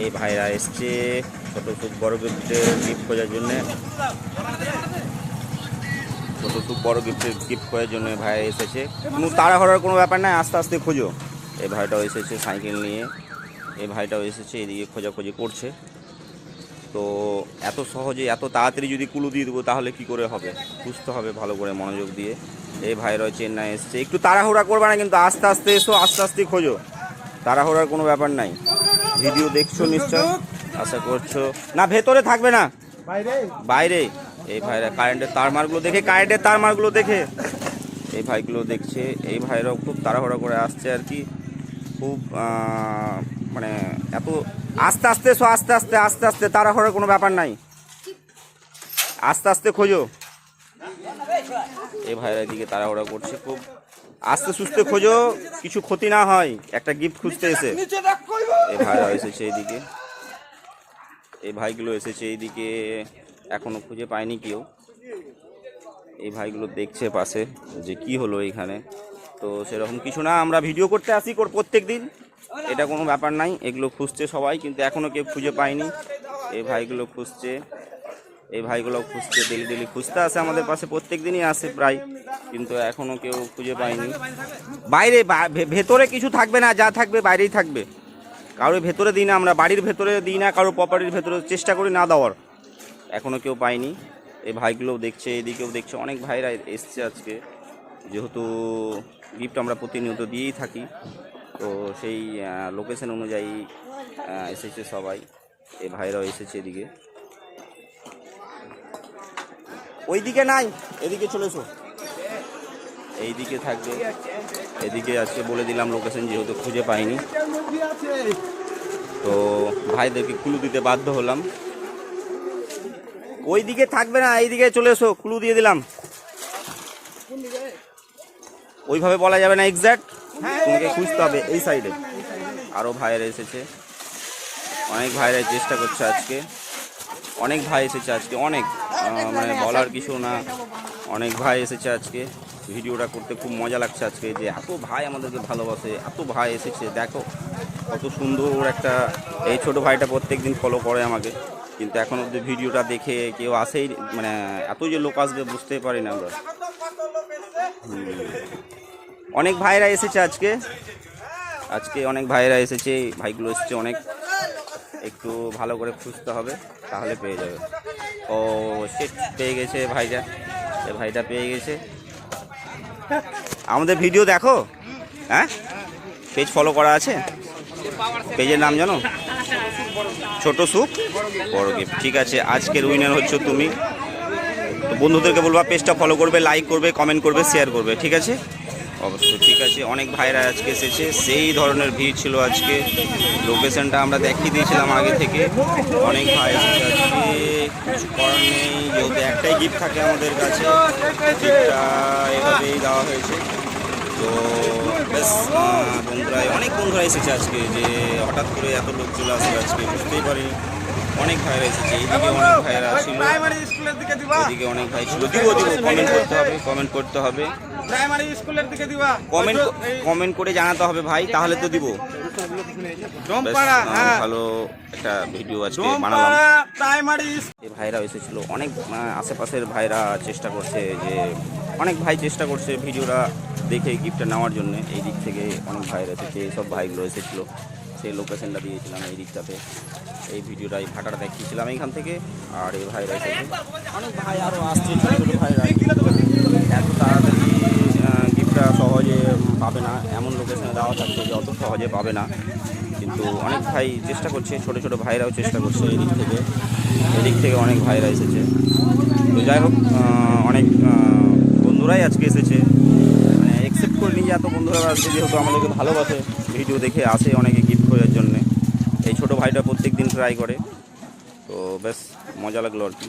এই ভাইরা এসছে ছোট সুখ বড় গিফটের গিফট খোঁজার জন্য। ছোট সুখ বড় গিফটের গিফট খোঁজার জন্য ভাই এসেছে। কোনো তাড়াহুড়ার কোনো ব্যাপার নাই, আস্তে আস্তে খোঁজো। এই ভাইটাও এসেছে সাইকেল নিয়ে, এই ভাইটাও এসেছে, এদিকে খোঁজাখুঁজি করছে। তো এত সহজে এত তাড়াতাড়ি যদি কুলু দিয়ে দেবো তাহলে কি করে হবে, বুঝতে হবে ভালো করে মনোযোগ দিয়ে। এই ভাইরাও চেন্নাই এসছে, একটু তাড়াহুড়া করবে না কিন্তু, আস্তে আস্তে এসো, আস্তে আস্তে খোঁজো, তাড়াহুড়ার কোনো ব্যাপার নাই। ভিডিও দেখছো নিশ্চয়, আশা করছো। না ভেতরে থাকবে না, বাইরে। এই ভাইরা কারেন্টের তারমারগুলো দেখে, কারেন্টের তারমারগুলো দেখে এই ভাইগুলো দেখছে। এই ভাইরাও খুব তাড়াহুড়া করে আসছে আর কি, খুব মানে এত আস্তে আস্তে এসো, আস্তে আস্তে আস্তে আস্তে, তাড়াহুড়ার কোনো ব্যাপার নাই, আস্তে আস্তে খোঁজো। এই ভাইরা এদিকে তাড়াহুড়া করছে, খুব আস্তে সুস্তে খোঁজো, কিছু ক্ষতি না হয় একটা গিফট খুঁজতে এসে। এই ভাইরা এসেছে এইদিকে, এই ভাইগুলো এসেছে এইদিকে, এখনো খুঁজে পায়নি কেউ। এই ভাইগুলো দেখছে পাশে যে কি হলো এইখানে। তো সেরকম কিছু না, আমরা ভিডিও করতে আসি প্রত্যেক দিন, এটা কোনো ব্যাপার নাই। এগুলো খুঁজছে সবাই, কিন্তু এখনও কেউ খুঁজে পায়নি। এই ভাইগুলো খুঁজছে, এই ভাইগুলো খুঁজছে, ডেলি ডেলি খুঁজতে আসে আমাদের পাশে, প্রত্যেক দিনই আসে প্রায়, কিন্তু এখনও কেউ খুঁজে পায়নি। বাইরে ভেতরে কিছু থাকবে না, যা থাকবে বাইরেই থাকবে, কারোর ভেতরে দিই না আমরা, বাড়ির ভেতরে দিই না, কারোর প্রপার্টির ভেতরে চেষ্টা করি না দেওয়ার। এখনও কেউ পায়নি। এই ভাইগুলোও দেখছে, এদিকেও দেখছে, অনেক ভাইরা এসছে আজকে, যেহেতু গিফট আমরা প্রতিনিয়ত দিয়েই থাকি, তো সেই লোকেশন অনুযায়ী এসেছে সবাই। এই ভাইরাও এসেছে এদিকে, ওইদিকে নাই, এদিকে চলে এসো, এইদিকে থাকবে, এদিকে আজকে বলে দিলাম লোকেশন, যেহেতু খুঁজে পাইনি। তো ভাইদেরকে ক্লু দিতে বাধ্য হলাম। ওইদিকে থাকবে না, এইদিকে চলে এসো, ক্লু দিয়ে দিলাম। ওইভাবে বলা যাবে না এক্স্যাক্ট, তোমাকে খুঁজতে হবে এই সাইডে। আরও ভাইয়েরা এসেছে, অনেক ভাইয়েরা চেষ্টা করছে আজকে, অনেক ভাই এসেছে আজকে, অনেক মানে বলার কিছু না, অনেক ভাই এসেছে আজকে। ভিডিওটা করতে খুব মজা লাগছে আজকে, যে এত ভাই আমাদেরকে ভালোবাসে, এত ভাই এসেছে, দেখো কত সুন্দর একটা। এই ছোট ভাইটা প্রত্যেক দিন ফলো করে আমাকে, কিন্তু এখন অব্দি ভিডিওটা দেখে কেউ আসেই, মানে এত যে লোক আসবে বুঝতেই পারি না আমরা। অনেক ভাইরা এসেছে আজকে, আজকে অনেক ভাইরা এসেছে, ভাইগুলো এসেছে অনেক, একটু ভালো করে খুঁজতে হবে তাহলে পেয়ে যাবে। ও সে পেয়ে গেছে ভাইটা, এই ভাইটা পেয়ে গেছে। আমাদের ভিডিও দেখো, হ্যাঁ পেজ ফলো করা আছে, পেজের নাম জানো? ছোট সুখ বড় গিফট। ঠিক আছে, আজকের উইনার হচ্ছে তুমি। তো বন্ধুদেরকে বলবা পেজটা ফলো করবে, লাইক করবে, কমেন্ট করবে, শেয়ার করবে, ঠিক আছে? অবশ্যই, ঠিক আছে। অনেক ভাইরা আজকে এসেছে, সেই ধরনের ভিড় ছিল আজকে। লোকেশনটা আমরা দেখিয়ে দিয়েছিলাম আগে থেকে, অনেক ভাই এসেছে আজকে, কিছু করার নেই, যেহেতু একটাই গিফট থাকে আমাদের কাছে, গিফটটা এভাবেই দেওয়া হয়েছে। তো বেশ বন্ধুরা, অনেক বন্ধুরা এসেছে আজকে, যে হঠাৎ করে এত লোক চলে আসবে আজকে বুঝতেই পারিনি। অনেক ভাইরা এসেছে, এইদিকে অনেক ভাইরা ছিল, এদিকে অনেক ভাই ছিল। দিব দিব, কমেন্ট করতে হবে, কমেন্ট করতে হবে, কমেন্ট করে জানাতে হবে ভাই, তাহলে তো দিব। ভালো একটা ভিডিও আজকে বানালাম। এই ভাইরা এসেছিল, অনেক আশেপাশের ভাইরা চেষ্টা করছে, যে অনেক ভাই চেষ্টা করছে ভিডিওটা দেখে গিফটটা নেওয়ার জন্য। এই দিক থেকে অনেক ভাইরা এসেছে, এইসব ভাইগুলো এসেছিলো, সেই লোকেশনটা দিয়েছিলাম এই দিকটাতে, এই ভিডিওটা এই ভাটাটা দেখিয়েছিলাম এইখান থেকে। আর এই ভাইরা এসেছে, অনেক ভাই আরও আসছে, ছোটো ছোটো ভাইরা। এত তাড়াতাড়ি গিফটটা সহজে পাবে না, এমন লোকেশনে দেওয়া থাকছে যে অত সহজে পাবে না, কিন্তু অনেক ভাই চেষ্টা করছে, ছোটো ছোটো ভাইরাও চেষ্টা করছে এদিক থেকে অনেক ভাইরা এসেছে। তো যাই হোক, অনেক বন্ধুরাই আজকে এসেছে, মানে অ্যাকসেপ্ট করে নিয়ে এত বন্ধুরা আসছে, যেহেতু আমাদেরকে ভালোবাসে, ভিডিও দেখে আসে অনেকে গিফট খোঁজার জন্যে। এই ছোটো ভাইটা প্রত্যেক দিন ট্রাই করে, তো বেশ মজা লাগলো আর কি।